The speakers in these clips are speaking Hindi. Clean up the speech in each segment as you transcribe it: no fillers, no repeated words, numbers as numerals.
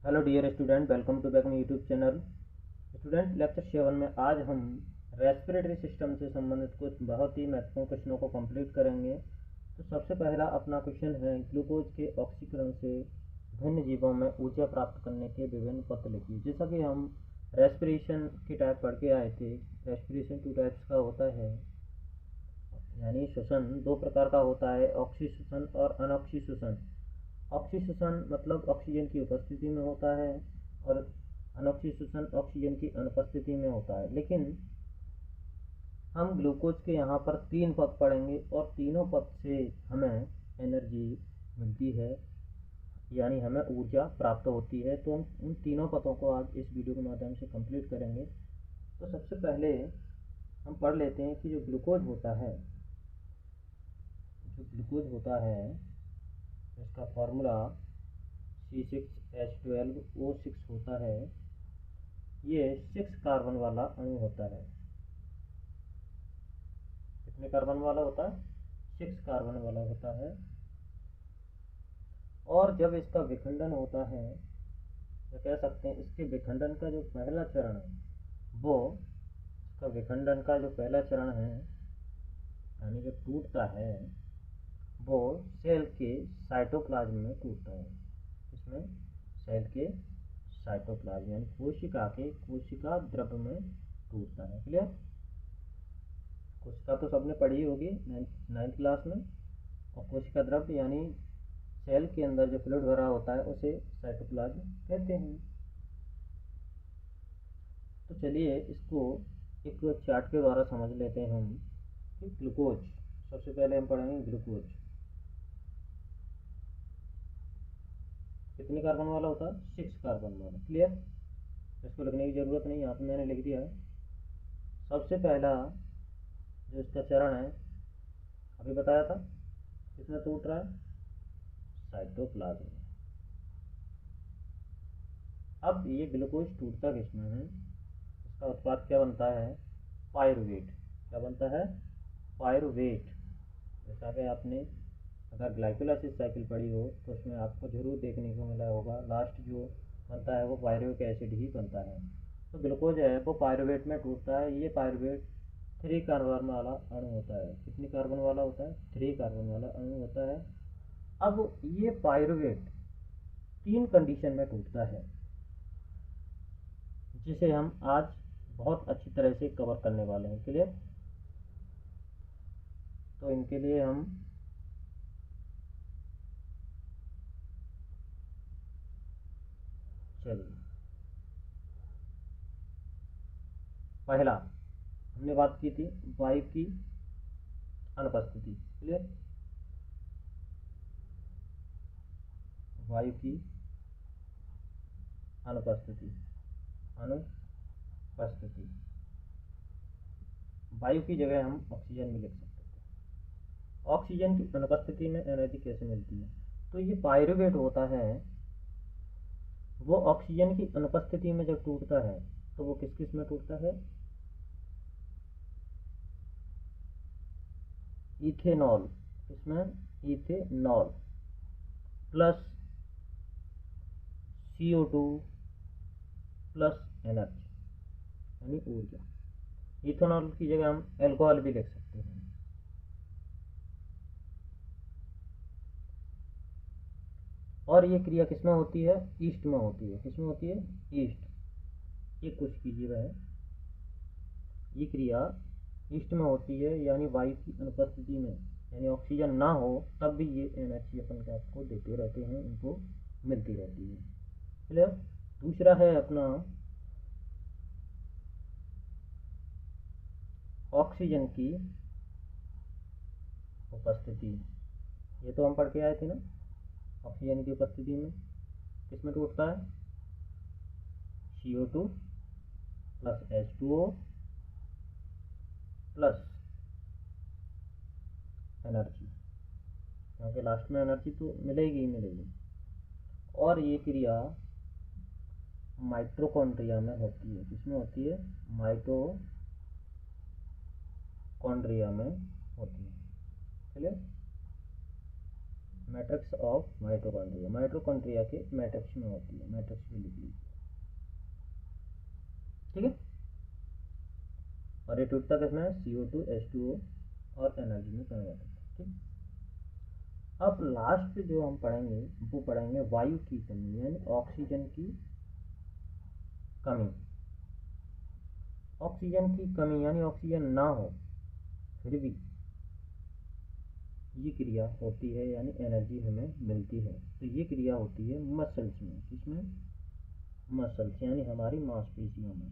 Hello dear student, welcome to back my YouTube channel. Student, lecture 7 में आज हम रेस्पिरेटरी सिस्टम से संबंधित कुछ बहुत ही महत्वपूर्ण क्वेश्चनों को कंप्लीट करेंगे। तो सबसे पहला अपना क्वेश्चन है, ग्लूकोज के ऑक्सीकरण से भिन्न जीवों में ऊर्जा प्राप्त करने के विभिन्न पथ लिखिए। जैसा कि हम रेस्पिरेशन के टाइप पढ़ के आए थे, रेस्पिरेशन 2 टाइप्स का होता है, यानी श्वसन 2 प्रकार का होता है, ऑक्सीश्वसन और अनऑक्सीश्वसन। ऑक्सीश्वसन मतलब ऑक्सीजन की उपस्थिति में होता है और अनऑक्सीश्वसन ऑक्सीजन की अनुपस्थिति में होता है। लेकिन हम ग्लूकोज के यहाँ पर 3 पद पढ़ेंगे और तीनों पद से हमें एनर्जी मिलती है, यानी हमें ऊर्जा प्राप्त होती है। तो हम उन तीनों पदों को आज इस वीडियो के माध्यम से कंप्लीट करेंगे। तो सबसे पहले हम पढ़ लेते हैं कि जो ग्लूकोज होता है इसका फॉर्मूला C6H12O6 होता है। ये 6 कार्बन वाला अणु होता है। कितने कार्बन वाला होता है? 6 कार्बन वाला होता है। और जब इसका विखंडन होता है, तो कह सकते हैं इसके विखंडन का जो पहला चरण है, वो इसका विखंडन का जो पहला चरण है, यानी जो टूटता है, वो सेल के साइटोप्लाज्म में टूटता है। इसमें सेल के साइटोप्लाज्म यानी कोशिका द्रव्य में टूटता है। क्लियर? कोशिका तो सबने पढ़ी होगी 9th क्लास में। और कोशिका द्रव्य यानी सेल के अंदर जो फ्लूइड भरा होता है उसे साइटोप्लाज्म कहते हैं। तो चलिए इसको एक चार्ट के द्वारा समझ लेते हैं हम कि ग्लूकोज, सबसे पहले हम पढ़ेंगे ग्लूकोज कितने कार्बन वाला होता है? 6 कार्बन वाला। क्लियर? इसको लिखने की ज़रूरत नहीं, यहाँ पे मैंने लिख दिया है। सबसे पहला जो इसका चरण है, अभी बताया था, किसमें टूट रहा है? साइटोप्लाज्म में। अब ये ग्लूकोज टूटता किसमें है? इसका उत्पाद क्या बनता है? पायरुवेट। क्या बनता है? पायरुवेट। जैसा कि आपने अगर ग्लाइकोलाइसिस साइकिल पढ़ी हो तो उसमें आपको जरूर देखने को मिला होगा, लास्ट जो बनता है वो पायरुविक एसिड ही बनता है। तो ग्लूकोज है वो पायरुवेट में टूटता है। ये पायरुवेट 3 कार्बन वाला अणु होता है। कितनी कार्बन वाला होता है? 3 कार्बन वाला अणु होता है। अब ये पायरुवेट 3 कंडीशन में टूटता है, जिसे हम आज बहुत अच्छी तरह से कवर करने वाले हैं। क्लियर? तो इनके लिए हम चलिए, पहला हमने बात की थी वायु की अनुपस्थिति। क्लियर? वायु की अनुपस्थिति। वायु की जगह हम ऑक्सीजन भी लिख सकते थे। ऑक्सीजन की अनुपस्थिति में एनर्जी कैसे मिलती है? तो ये पायरुवेट होता है, वो ऑक्सीजन की अनुपस्थिति में जब टूटता है तो वो किस किस में टूटता है? इथेनॉल। इसमें ethanol plus CO2 plus energy यानी ऊर्जा। इथेनॉल की जगह हम एल्कोहल भी लिख सकते हैं। और ये क्रिया किसमें होती है? ईस्ट में होती है। किसमें होती है? ईस्ट। ये कुछ कीजिए है, ये क्रिया ईस्ट में होती है, यानी वायु की अनुपस्थिति में, यानी ऑक्सीजन ना हो तब भी ये एनर्जी अपन को आपको देते रहते हैं, इनको मिलती रहती है। क्लियर? दूसरा है अपना ऑक्सीजन की उपस्थिति। ये तो हम पढ़ के आए थे ना, ऑक्सीजन की उपस्थिति में किसमें टूटता है? CO2 plus H2O plus energy, क्योंकि लास्ट में एनर्जी तो मिलेगी ही मिलेगी। और ये क्रिया माइटोकॉन्ड्रिया में होती है। किसमें होती है? माइटोकॉन्ड्रिया में होती है। चलिए, मैट्रिक्स ऑफ माइटोकॉन्ड्रिया, माइटोकॉन्ड्रिया के मैट्रिक्स में होती है, मैट्रिक्स भी लिख लीजिए, ठीक है। और ये टूटता किसमें है, CO2 H2O और एनर्जी में कन्वर्ट होता है, ठीक। अब लास्ट पे जो हम पढ़ेंगे वो पढ़ेंगे वायु की कमी यानी ऑक्सीजन की कमी। ऑक्सीजन की कमी यानी ऑक्सीजन ना हो फिर भी ये क्रिया होती है यानी एनर्जी हमें मिलती है। तो ये क्रिया होती है मसल्स में, किसमें, मसल्स यानी हमारी मांसपेशियों में।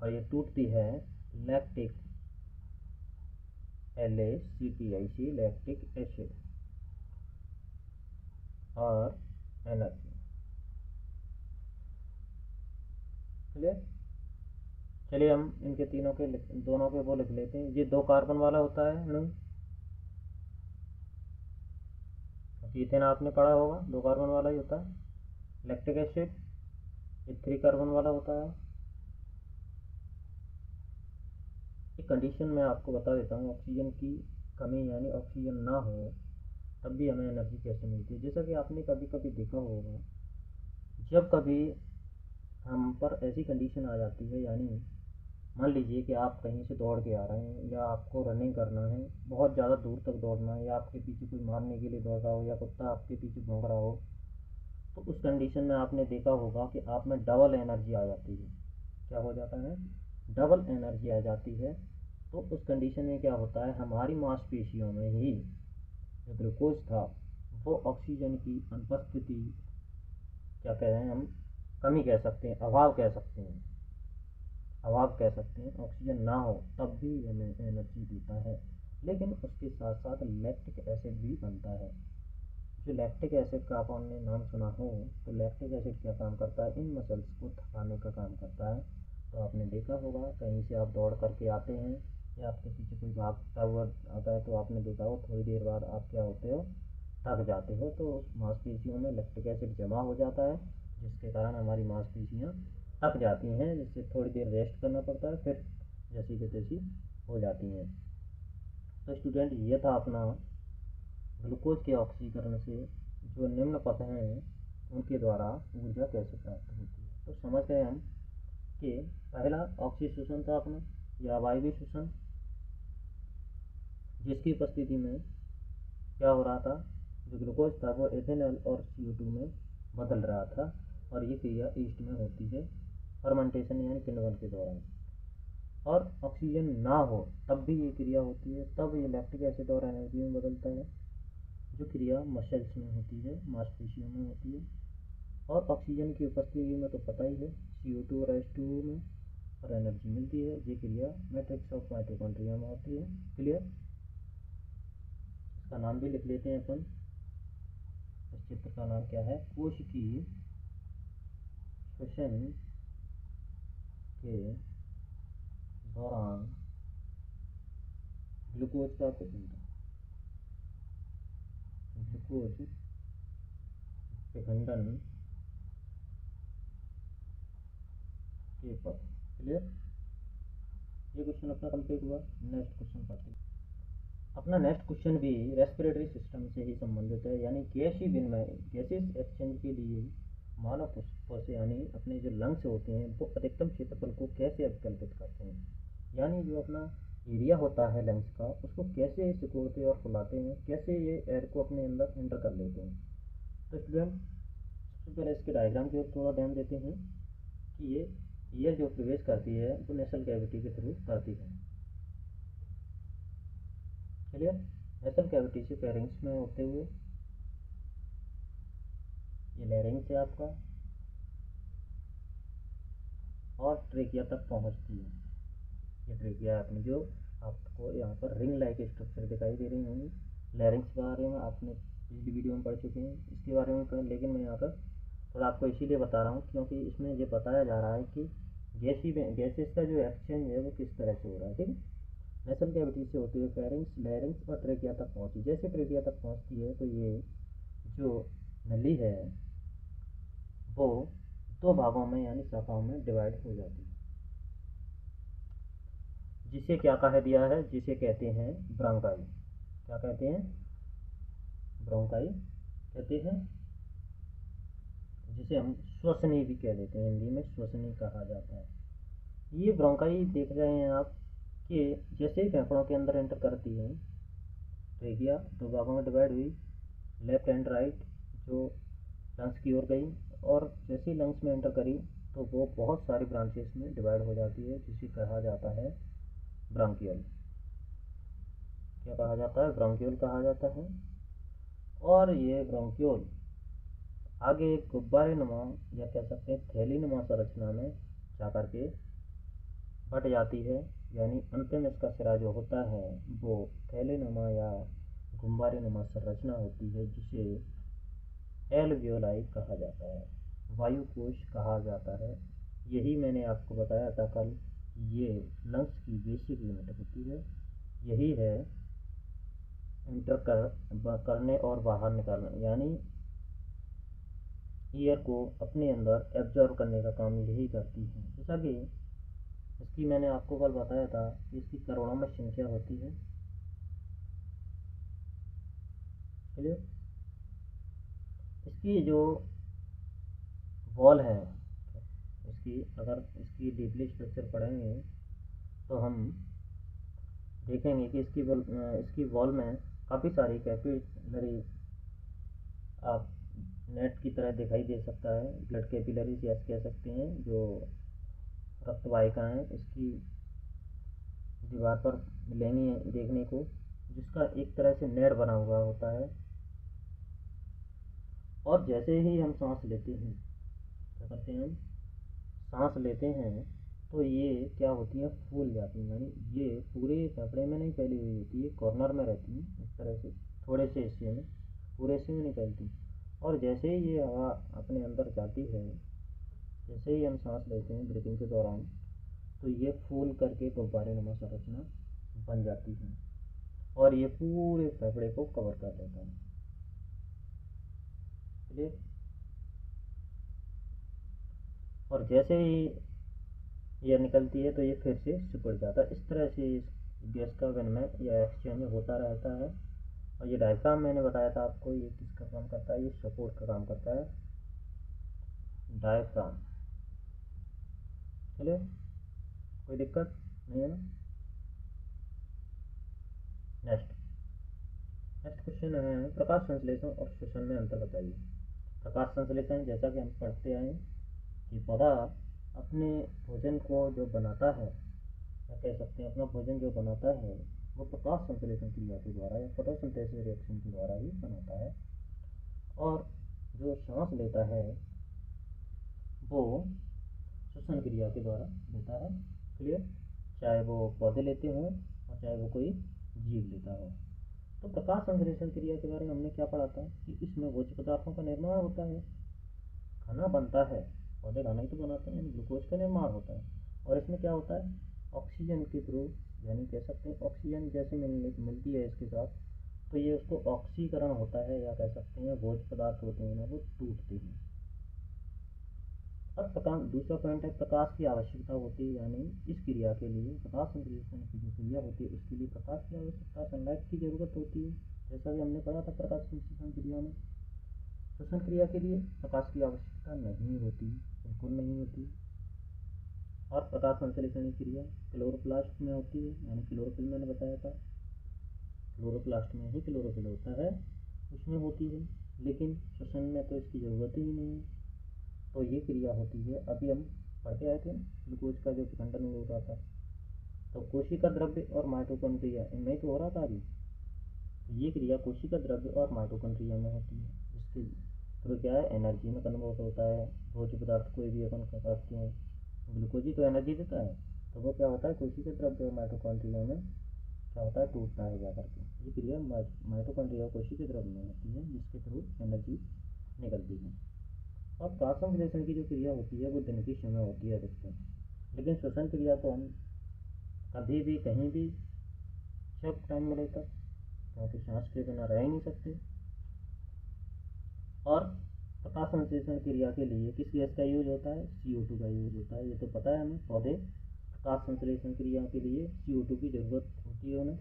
और ये टूटती है लैक्टिक LACTIC लैक्टिक एसिड और एनर्जी। क्लियर। चलिए हम इनके तीनों के दोनों के वो लिख लेते हैं। ये 2 कार्बन वाला होता है नहीं, इथेन आपने पढ़ा होगा 2 कार्बन वाला ही होता है। लैक्टिक एसिड ये 3 कार्बन वाला होता है। एक कंडीशन मैं आपको बता देता हूँ, ऑक्सीजन की कमी यानी ऑक्सीजन ना हो तब भी हमें एनर्जी कैसे मिलती है। जैसा कि आपने कभी कभी देखा होगा, जब कभी हम पर ऐसी कंडीशन आ जाती है, यानी मान लीजिए कि आप कहीं से दौड़ के आ रहे हैं या आपको रनिंग करना है, बहुत ज़्यादा दूर तक दौड़ना है, या आपके पीछे कोई मारने के लिए दौड़ रहा हो या कुत्ता आपके पीछे भौंक रहा हो, तो उस कंडीशन में आपने देखा होगा कि आप में डबल एनर्जी आ जाती है। क्या हो जाता है, डबल एनर्जी आ जाती है। तो उस कंडीशन में क्या होता है, हमारी मांसपेशियों में ही जो ग्लूकोज था वो ऑक्सीजन की अनुपस्थिति, क्या कह रहे हैं हम, कमी कह सकते हैं, अभाव कह सकते हैं, अभाव कह सकते हैं, ऑक्सीजन ना हो तब भी हमें एनर्जी देता है। लेकिन उसके साथ साथ लैक्टिक एसिड भी बनता है। जो लैक्टिक एसिड का आपने नाम सुना हो, तो लैक्टिक एसिड क्या काम करता है, इन मसल्स को थकाने का काम करता है। तो आपने देखा होगा कहीं से आप दौड़ करके आते हैं या आपके पीछे कोई भागता हुआ आता है, तो आपने देखा हो थोड़ी देर बाद आप क्या होते हो, थक जाते हो। तो उस मांसपेशियों में लैक्टिक एसिड जमा हो जाता है, जिसके कारण हमारी मांसपेशियाँ थक जाती हैं, जिससे थोड़ी देर रेस्ट करना पड़ता है, फिर जैसी की तैसी हो जाती हैं। तो स्टूडेंट ये था अपना ग्लूकोज के ऑक्सीकरण से जो निम्न पथ हैं उनके द्वारा ऊर्जा कैसे प्राप्त होती है। तो समझ गए हम कि पहला ऑक्सीशोषण था अपना या वायवीय शोषण, जिसकी उपस्थिति में क्या हो रहा था, जो ग्लूकोज था वो एथेनॉल और CO2 में बदल रहा था। और ये क्रिया ईस्ट में होती है फर्मेंटेशन यानी किण्वन के दौरान। और ऑक्सीजन ना हो तब भी ये क्रिया होती है, तब ये लैक्टिक एसिड और एनर्जी में बदलता है, जो क्रिया मसल्स में होती है, मांसपेशियों में होती है। और ऑक्सीजन की उपस्थिति में तो पता ही है CO2 और H2O में, और एनर्जी मिलती है। ये क्रिया मैट्रिक्स ऑफ माइटोकॉन्ड्रिया में होती है। क्लियर। इसका नाम भी लिख लेते हैं अपन। इस चित्र का नाम क्या है, कोशिकीय श्वसन के दौरान ग्लूकोज का पिघलन, ग्लूकोज पिघलन के पथ। क्लियर। ये क्वेश्चन अपना कंप्लीट हुआ। नेक्स्ट क्वेश्चन पढ़ते हैं। अपना नेक्स्ट क्वेश्चन भी रेस्पिरेटरी सिस्टम से ही संबंधित है, यानी गैसीय विनिमय, गैसेस एक्सचेंज के लिए मानव कोशिका यानी अपने जो लंग्स होते हैं वो अधिकतम क्षेत्रफल को कैसे अभिकल्पित करते हैं। यानी जो अपना एरिया होता है लंग्स का, उसको कैसे सिकुड़ते और फुलाते हैं, कैसे ये एयर को अपने अंदर एंटर कर लेते हैं। तो स्टूडेंट सबसे पहले इसके डायग्राम की ओर थोड़ा ध्यान देते हैं कि ये एयर जो प्रवेश करती है वो नेसल कैविटी के थ्रू करती है। क्लियर। नेसल कैविटी से फेरिंग्स में होते हुए ये लैरिंग्स है आपका, और ट्रेकिया तक पहुंचती है। ये ट्रेकिया अपनी जो आपको यहाँ पर रिंग लाइक स्ट्रक्चर दिखाई दे रही होंगी। लैरिंग्स के बारे में आपने पिछली वीडियो में पढ़ चुके हैं इसके बारे में, लेकिन मैं यहाँ पर थोड़ा आपको इसीलिए बता रहा हूँ क्योंकि इसमें ये बताया जा रहा है कि गैसेस का जो एक्सचेंज है वो किस तरह से हो रहा है। ठीक है। नेसल कैविटी से होते हुए फेरिंग्स, लैरिंग्स और ट्रेकिया तक पहुँची। जैसे ट्रेकिया तक पहुँचती है तो ये जो नली है वो 2 भागों में यानी शाखाओं में डिवाइड हो जाती है, जिसे क्या कहा दिया है, जिसे कहते हैं ब्रांकाई। क्या कहते हैं, ब्रोंकाई कहते हैं, जिसे हम श्वसनी भी कह देते हैं, हिंदी में श्वसनी कहा जाता है। ये ब्रोंकाई देख रहे हैं आप कि जैसे ही फेफड़ों के अंदर एंटर करती है, ट्रेकिया दो भागों में डिवाइड हुई, लेफ्ट एंड राइट, जो लंग्स की ओर गई, और जैसे ही लंग्स में एंटर करी तो वो बहुत सारी ब्रांचेस में डिवाइड हो जाती है, जिसे कहा जाता है ब्रांकियल। क्या कहा जाता है? ब्रांकियल कहा जाता है। और ये ब्रांक्यूल आगे एक गुब्बारे नुमा या कह सकते हैं थैली नुमा संरचना में जाकर के बट जाती है, यानी अंतिम इसका सिरा जो होता है वो थैली नुमा या गुब्बारे नुमा संरचना होती है, जिसे एल्वियोलाई कहा जाता है, वायुकोश कहा जाता है। यही मैंने आपको बताया था कल, ये लंग्स की बेसिक यूनिट होती है। यही है इंटर करने और बाहर निकालने, यानी ईयर को अपने अंदर एब्जॉर्व करने का काम यही करती है। जैसा कि इसकी मैंने आपको कल बताया था कि इसकी करोड़ों में संख्या होती है। चलिए, इसकी जो वॉल है, इसकी अगर इसकी डीपली स्ट्रक्चर पढ़ेंगे तो हम देखेंगे कि इसकी वॉल में काफ़ी सारी कैपिलरी आप नेट की तरह दिखाई दे सकता है, ब्लड कैपिलरीज यस कह सकते हैं, जो रक्त वाहिकाएँ इसकी दीवार पर मिलेंगी देखने को, जिसका एक तरह से नेट बना हुआ होता है। और जैसे ही हम सांस लेते हैं, क्या करते हैं हम? सांस लेते हैं तो ये क्या होती है? फूल जाती है, यानी ये पूरे फेफड़े में नहीं फैली हुई होती है, कॉर्नर में रहती है इस तरह से, थोड़े से हिस्से में, पूरे हिस्से में नहीं फैलती। और जैसे ही ये हवा अपने अंदर जाती है, जैसे ही हम सांस लेते हैं ब्रीथिंग के दौरान, तो ये फूल करके गुब्बारे नुमा संरचना बन जाती है और ये पूरे फेफड़े को कवर कर देता है। क्लियर? और जैसे ही एयर निकलती है तो ये फिर से सिकुड़ जाता है। इस तरह से इस गैस का विनिमय या एक्सचेंज होता रहता है। और ये डायफ्राम मैंने बताया था आपको, ये किसका काम करता है? ये सपोर्ट का काम करता है, डायफ्राम। चलिए, कोई दिक्कत नहीं है ना? नेक्स्ट नेक्स्ट क्वेश्चन है, प्रकाश संश्लेषण और श्वसन में अंतर बताइए। प्रकाश संश्लेषण, जैसा कि हम पढ़ते आए कि पौधा अपने भोजन को जो बनाता है, या कह सकते हैं अपना भोजन जो बनाता है, वो प्रकाश संश्लेषण क्रिया के द्वारा या फोटोसिंथेसिस रिएक्शन के द्वारा ही बनाता है। और जो सांस लेता है वो श्वसन क्रिया के द्वारा लेता है। क्लियर? चाहे वो पौधे लेते हों और चाहे वो कोई जीव लेता हो। तो प्रकाश संश्लेषण क्रिया के बारे में हमने क्या पढ़ा था कि इसमें भोज्य पदार्थों का निर्माण होता है, खाना बनता है, पौधे खाना ही तो बनाते हैं, यानी ग्लूकोज का निर्माण होता है। और इसमें क्या होता है? ऑक्सीजन के थ्रू, यानी कह सकते हैं ऑक्सीजन जैसे मिलती है इसके साथ, तो ये उसको ऑक्सीकरण होता है, या कह सकते हैं भोज्य पदार्थ होते हैं ना वो टूटते हैं। अब प्रकाश, दूसरा पॉइंट है प्रकाश की आवश्यकता होती है, यानी इस क्रिया के लिए, प्रकाश संश्लेषण की जो क्रिया होती है उसके लिए प्रकाश की आवश्यकता, सनलाइट की जरूरत होती है। जैसा कि हमने पढ़ा था प्रकाश संश्लेषण क्रिया में, श्वसन क्रिया के लिए प्रकाश की आवश्यकता नहीं होती, बिल्कुल नहीं होती। और प्रकाश संश्लेषण की क्रिया क्लोरोप्लास्ट में होती है, यानी क्लोरोफिल मैंने बताया था, क्लोरोप्लास्ट में ही क्लोरोफिल होता है, उसमें होती है। लेकिन श्वसन में तो इसकी ज़रूरत ही नहीं है। तो ये क्रिया होती है, अभी हम पढ़ते आए थे ग्लूकोज का जो विखंडन हो रहा था, तो कोशिका द्रव्य और माइटोकॉन्ड्रिया इनमें तो हो रहा था अभी। तो ये क्रिया कोशिका द्रव्य और माइटोकॉन्ड्रिया में होती है, जिसके थ्रू क्या है? एनर्जी में कन्वर्ट होता है। भोज्य पदार्थ कोई भी अपन करते हैं, ग्लूकोज ही तो एनर्जी देता है, तो वो क्या होता है? कोशिका द्रव्य और माइटोकॉन्ड्रिया में क्या होता है? टूटता है जाकर के। ये क्रिया माइटोकॉन्ड्रिया कोशिका द्रव्य में होती है, जिसके थ्रू एनर्जी निकलती है। और प्रकाश संश्लेषण की जो क्रिया होती है वो दिन के समय होती है अधिकतर, लेकिन श्वसन क्रिया तो हम कभी भी कहीं भी जब टाइम मिले तब, क्योंकि सांस के बिना रह ही नहीं सकते। और प्रकाश संश्लेषण क्रिया के लिए किस गैस का यूज होता है? CO2 का यूज होता है, ये तो पता है हमें। पौधे प्रकाश संश्लेषण क्रिया के लिए CO2 की ज़रूरत होती है उन्हें।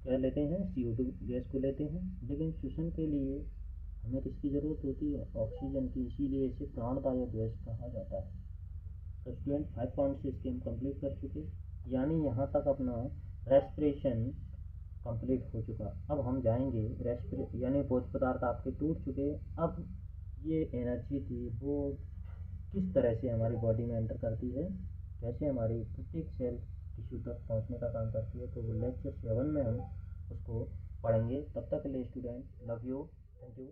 क्या लेते हैं, CO2 गैस को लेते हैं, लेकिन श्वसन के लिए हमें किसकी ज़रूरत होती है, ऑक्सीजन की, इसीलिए इसे प्राणदायक गैस कहा जाता है। तो स्टूडेंट 5 पॉइंट से इसके हम कंप्लीट कर चुके, यानी यहाँ तक अपना रेस्पिरेशन कंप्लीट हो चुका। अब हम जाएंगे यानी भोज्य पदार्थ आपके टूट चुके। अब ये एनर्जी थी वो किस तरह से हमारी बॉडी में एंटर करती है, कैसे हमारी प्रत्येक सेल टिश्यू तक पहुंचने का काम करती है, तो वो लेक्चर 7 में हम उसको पढ़ेंगे। तब तक के लिए student love you, thank you.